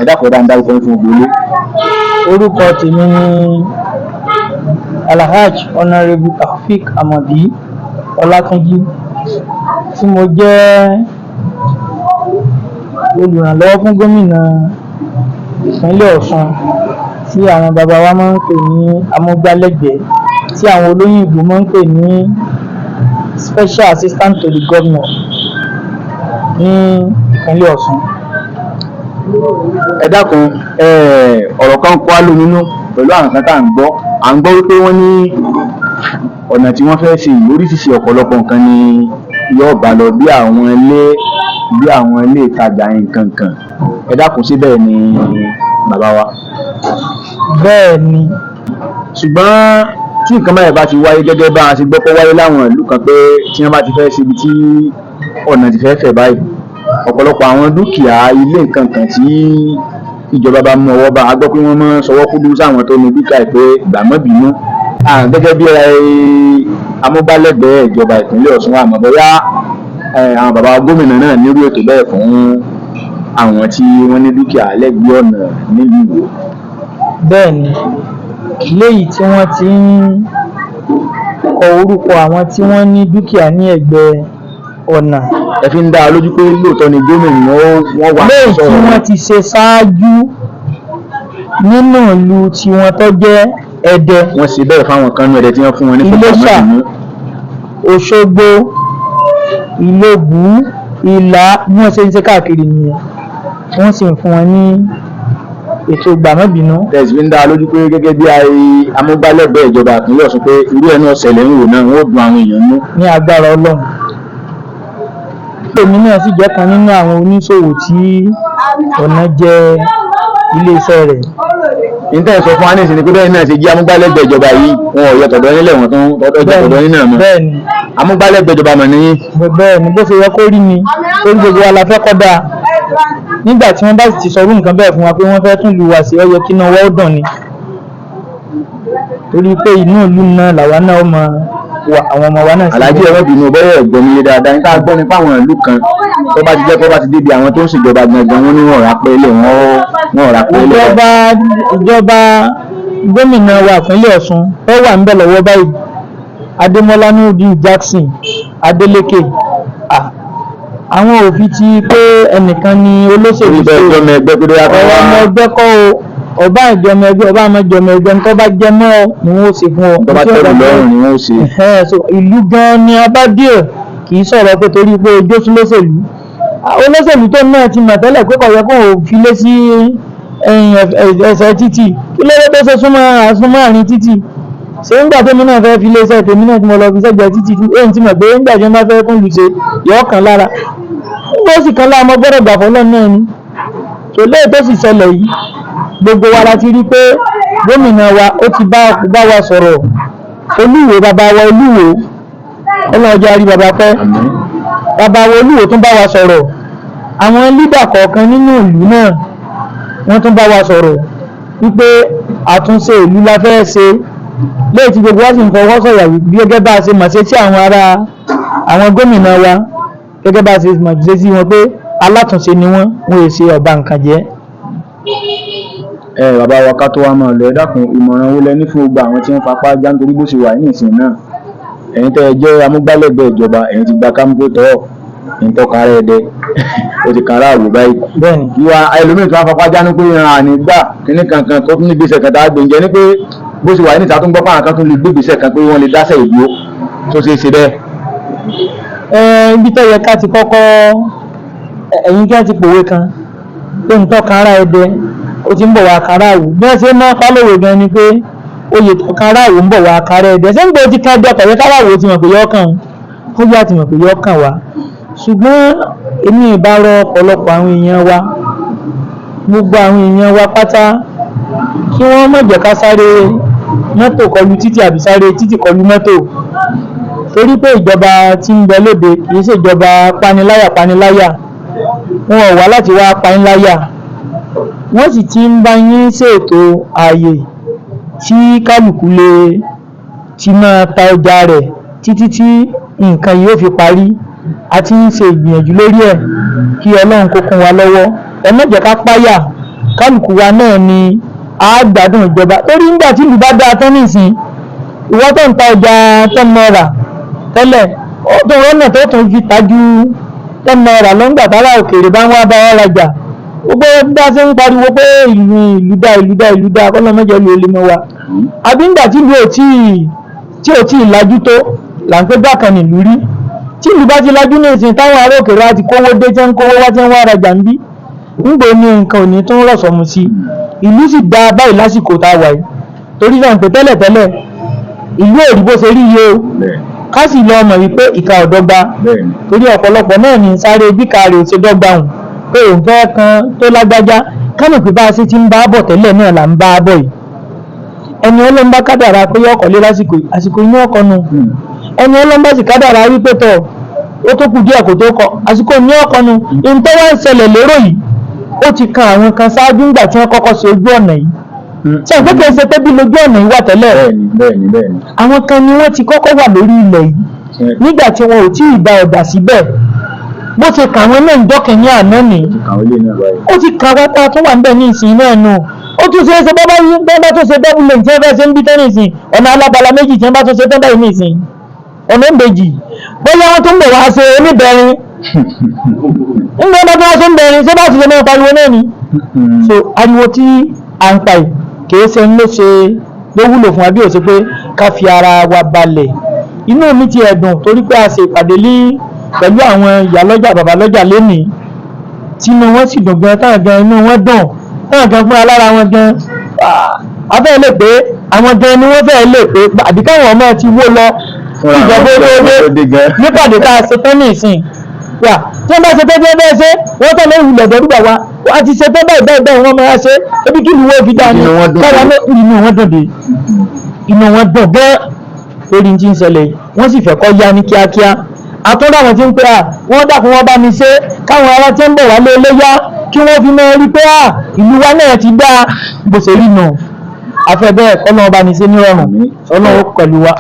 ẹ dákọ̀ bá ń dárúkọ fún ògbólé. Orúkọ tèmi ni Alhaj Honorable Taofeek Amadi Ọlátúnjí tí mo jẹ́ olùrànlọ́wọ́ fún gómìnà ìpínlẹ̀ Ọ̀ṣun tí àwọn bàbá wa máa ń pè ní amúgbálẹ́gbẹ̀ẹ́ tí àwọn olóyìnbó máa ń pè ní Special Assistant to the Governor ní ìpínlẹ̀ Ọ̀ṣun. Ẹ dákun ọ̀rọ̀ kan kọ́ á lóminú pẹ̀lú àwọn kan tá à ń gbọ́ wípé wọ́n ní ọ̀nà tí wọ́n fẹ́ ṣe oríṣiríṣi ọ̀pọ̀lọpọ̀ nǹkan ni yóò bá lọ bí àwọn ilé ìtajà nǹkan kan. Ẹ dákun sí bẹ́ẹ̀ ni bàbá wa. Bẹ́ẹ̀ ni. Ṣùgbọ́n tí nǹkan báyìí bá ti wáyé gẹ́gẹ́ bá a ṣe gbọ́ pé wáyé láwọn ìlú kan pé tí wọ́n bá ti fẹ́ ṣe ibi tí ọ̀nà ti fẹ́ fẹ̀ báyìí ọ̀pọ̀lọpọ̀ àwọn dúkìá ilé nǹkan kan tí ìjọba bá mú ọwọ́ bá a gbọ́ pé wọ́n máa ń sọwọ́ kúdú sáwọn tó ní dúkìá pé ìgbà mọ́ bínú. Gẹ́gẹ́ bí amúgbálẹ́gbẹ̀ẹ́ ìjọba ìpínlẹ̀ Ọ̀ṣun àmọ́ bóyá àwọn bàbá gómìnà náà nírú ètò bẹ́ẹ̀ fún àwọn tí wọ́n ní dúkìá lẹ́gbẹ̀ẹ́ ọ̀nà nílùú Ìwó. Bẹ́ẹ̀ ni, léyìí tí wọ́n ti ń kọ orúkọ àwọn tí wọ́n ní dúkìá ní ẹ̀gbẹ́ ọ̀nà. Ẹ fi ń dá a lójú pé lóòótọ́ ni gómìnà wọ́n wà léyìí tí wọ́n ti ṣe ṣáájú nínú ìlú tí wọ́n tó jẹ́ Ẹdẹ. Wọ́n ṣe bẹ́ẹ̀ fáwọn kan ní Ẹdẹ tí wọ́n fún wọn ní Iléṣà, Òṣogbo, Ìlóbù, Ìlá bí wọ́n ṣe ń ṣe káàkiri nìyẹn. Wọ́n sì ń fún wọn ní ètò gbàmọ́bìnú. Tẹ̀sí fi ń dá a lójú pé gẹ́gẹ́ bí amúgbálẹ́gbẹ̀ẹ́ ìjọba ìpínlẹ̀ Ọ̀ṣun pé irú ẹ̀ náà ṣẹlẹ̀ ń wò náà wọ́n ó dun àwọn èèyàn nú. Ní agbára Ọlọ́run. Èmi náà sì jẹ́ kan nínú àwọn oníṣòwò tí ọ̀nà jẹ́ ilé-iṣẹ́ rẹ̀. Nítorí sọ fún wa nísìnyí pé bẹ́ẹ̀ náà ṣe jí amúgbálẹ́gbẹ̀ẹ́ ìjọba yìí wọn ò yọ tọ̀dọ̀ nílẹ̀ wọn tó ń tọ̀dọ̀ nínú àmọ́. Bẹ́ẹ̀ni. Amúgbálẹ́gbẹ̀ẹ́ ìjọba mọ̀ níyìn. Bẹ́ẹ̀ni bó ṣe yẹ kó rí ni torí gbogbo wa la fẹ́ kọ́ dáa. Nígbà tí wọ́n bá sì ti sọ irú nǹkan bẹ́ẹ̀ fún wa pé wọ́n fẹ́ tún lù wá sí ó yẹ kí iná wa ó dùn ni. Torí pé inú ìlú náà làwa náà mọ àwọn ọmọ wa náà. Àlàájì ẹ̀rọ bìnú bẹ́ẹ̀ ẹ̀gbọ́n mi dáadáa nípa gbọ́ nípa àwọn ìlú kan tó bá ti jẹ́ kó bá ti débi àwọn tó ń ṣèjọba gangan wọn ní wọn rà pé ilé wọn rà pé ilé. Ìjọba gómìnà wa ìpínlẹ̀ Ọ̀ṣun ó wà níbẹ̀ lọ́wọ́ báyìí Adémọ́lá Nurudeen Jackson Adeleke. Àwọn òfin ti pé ẹnìkan ni olóṣèlú ṣe ọ̀rọ̀ ọmọ ẹgbẹ́ kọ́ o ọba ìjọmọ ẹgbẹ́ ọba àmọ́ ìjọmọ ẹgbẹ́ ní tó bá jẹ mọ́ ọ ni wọ́n ó ṣe fún ọ. tó bá tẹ̀lé lọ́rùn ni wọ́n ó ṣe. Ìlú gan ni abádìẹ kì í sọ̀rọ̀ pé torí pé ojú tún olóṣèlú tó náà ti mọ̀ tẹ́lẹ̀ pé kò yẹ kó o fi lé sí ẹsẹ̀ títì kí lóde tó ṣe súnmọ́ àárín títì ṣé ńgbà tèmi náà fẹ́ fi lé iṣẹ́ tèmi náà tí mo lọ fi sẹ́gbẹ̀ẹ́ títì èyí tí mọ̀ pé ńgbà tí wọ́n bá fẹ́ kún lù ṣe yọ ọkàn lára ó sì kan láàmú gbọ́dọ̀ gbà fọlọ́ náà ni tó léè tó sì ṣẹlẹ̀ yìí gbogbo wa la ti rí pé gómìnà wa ó ti bá wa sọ̀rọ̀ Olúwo bàbá wa Olúwo ọlọ́jọ́ àrí bàbá pẹ́ bàbá wa Olúwo tún bá wa sọ̀rọ̀ àwọn lídà kọ̀ọ̀kan nínú ìlú náà wọ́n tún bá wa sọ̀rọ̀ wípé àtúnṣe ìlú la fẹ́ ṣe léè tí gbogbo wa sì ń fọwọ́ sọ̀yà bí gẹ́gẹ́ bá a ṣe mọ̀ ṣe tí àwọn gómìnà wa gẹ́gẹ́ bá a ṣe mọ̀ ṣe sí wọn pé alátúnṣe ni wọ́n èsì ọba nǹkan jẹ́. Bàbá wa ká tó wá máa lọ ẹ dákun ìmọ̀ràn wo lẹ ní fún gbogbo àwọn tí wọ́n fapá já nítorí bó ṣe wà ní ìsìn náà ẹ̀yin tẹ́ ẹ jẹ́ amúgbálẹ́gbẹ̀ẹ́ ìjọba ẹ̀yin ti gba kámúkó tọ́ ẹ̀yin tó kára ẹ̀dẹ ó ti kára àwò báyìí. Bẹ́ẹ̀ni. Ìwà ẹlòmíì tó wá fapá já ní pé àní gbà kíní kankan tó tún ní gbèsè kan tá a gbèǹjẹ ní pé bó ṣe wà ní ìta tó ń gbọ́ pàrọ̀ kan tó lè gbé gbèsè kan pé wọ́n lè dáṣẹ̀ ìdúró tó ṣe é ṣe bẹ́ẹ̀. Ibi tó yẹ ká ti kọ́kọ́ ẹ̀yin kí wọ́n ti pòwe kan pé ń tọ́ kára ẹ̀dẹ ó ti ń bọ̀ wá kára àwò bí wọ́n ṣe máa pálọ̀wò gan ni pé oyè tó kára àwò ń bọ̀ wá kára ẹ̀dẹ ṣé ń gbé ti ká ẹ̀dẹ ọ̀tọ̀ yẹ kára àwò ti mọ̀ pé yọ kàn ó yá ti mọ̀ pé yọ kàn wá ṣùgbọ́n èmi ìbárọ̀ ọ̀pọ̀lọpọ̀ àwọn èèyàn wa gbogbo àwọn èèyàn wa pátá kí wọ́n má jẹ́ ká sáré mọ́tò kọlu títì àbí sáré títì kọlu mọ́tò torí pé ìjọba tí ń bẹ lóde kì í ṣèjọba paniláyà wọn ò wá láti wá paniláyà wọ́n sì ti ń bá yín ṣètò ààyè tí kálukú lè ti máa ta ọjà rẹ̀ títí tí nǹkan yìí ó fi parí a ti ń ṣe ìgbìyànjú lórí ẹ̀ kí Ọlọ́run kó kún wa lọ́wọ́ ẹ má jẹ́ ká páyà kálukú wa náà ni a gbádùn ìjọba torí nígbà tí ìlú bá dáa tán nísìn ìwọ tó ń ta ọjà 10 naira tẹ́lẹ̀ tó rọ́nà tó tún fi tajú 10 naira lọ́ngbà tára òkèèrè bá ń wá bá wọn rajà gbogbo bá ṣe ń pariwo pé ìlú dá kọ́lọ́ mẹ́jọ ló lè mọ́ wa àbí nígbà tí ìlú ò tí ì lajú tó là ń pé bákan nílùú rí tí ìlú bá ti lajú ní ìsìn táwọn ará òkèèrè àti kówó dé tí ń kówó wá tí ń wá rajà ń bí nígbò ní nǹkan ò ní tó ń rọ̀sọ̀mù sí ìlú sì dá báyìí lásìkò tá a wà yìí torí náà pé tẹ́lẹ̀tẹ́lẹ̀ ìlú ò rí bó ṣe rí iye o ká sì lọ mọ̀ wípé ìka ọ̀dọ́gba torí ọ̀pọ̀lọpọ̀ náà ní sáré bí kààrẹ̀ ò ṣe dọ́gba hùn pé òun fẹ́ kan tó lágbájá kánò pé bá a ṣe ti ń bá bọ̀ tẹ́lẹ̀ náà là ń bá bọ̀ yìí ẹni ọlọ́mbá kádàrá pé ọkọ̀ lé lásìkò àsìkò inú ọkọ̀ nù ẹni ọlọ́mbá sì kádàrá wípé tọ̀ ó tó kù díẹ̀ kò tó kọ àsìkò inú ọkọ̀ nù ìyẹn tó wá ń ṣẹlẹ̀ lérò yìí ó ti kan àwọn kan ṣáájú ńgbà tí wọ́n kọ́kọ́ ṣe ojú ọ̀nà yìí ṣe ìpé kìí ṣe pé bí lójú ọ̀nà yìí wà tẹ́lẹ̀ àwọn kan ni wọ́n ti kọ́kọ́ wà lórí ilẹ̀ yìí nígbà tí wọn ò tí ì da ọ̀dà síbẹ̀ bó ti kà wọ́n náà ń dọ́kẹ̀ ní àná ni ó ti kà wá tá a tún wà ń bẹ̀ ní ìsìn náà nù ó tún ṣe é ṣe bọ́bá tó ṣe double lane tí wọ́n fẹ́ ṣe ń bí tẹ́ ní ìsìn ọ̀nà alábala méjì tí wọ́n bá tó ṣe tẹ́ báyìí ní ìsìn ọ̀nà ìbejì bóyá wọ́n tún bọ̀ wá ṣe oníbẹ̀rin nígbà bá tó wá ṣe ń bẹ̀rin ṣé bá ti ṣe náà pariwo náà ni so ariwo tí à ń pa yìí kìí ṣe ló ṣe ló wúlò fún wa bí ó ṣe pé ká fi ara wa balẹ̀ inú mi ti ẹ̀dùn torí pé a ṣe ìpàdé pẹ̀lú àwọn ìyá lọ́jà bàbá lọ́jà lénìí tínú wọn sì dùn gan táwọn gan inú wọn dùn táwọn gan fún alára wọn gan afẹ́ lè pé àwọn gan ni wọ́n fẹ́ lè pé àbí káwọn ọmọ ti wó lọ ìjọba olóore nípàdé tá a ṣe tán ní ìsìn wà tí wọ́n bá ṣe tẹ́ bẹ́ẹ̀ ṣe wọ́n tọ́ lé ìwúlẹ̀ dẹ́rùbà wa wọ́n ti ṣe tẹ́ bẹ́ẹ̀ wọ́n máa ṣe ebi kí ìlú wo fi dáa ní káwa inú wọn dùn dé inú wọn dùn gẹ́ lórí tí ń ṣẹlẹ̀ wọ́n sì fẹ́ kọ́ yá ní kíákíá àtúndà wọn ti ń pè wọ́n dákun wọ́n bá mi ṣe káwọn ará tí ń bọ̀ wá lé yá kí wọ́n fi máa rí pé ìlú wa náà ti dá bó ṣe rí nù afẹ́ bẹ́ẹ̀ kọ́ náà bá mi ṣe ní ọ̀rùn ọlọ́run pẹ̀lú wa.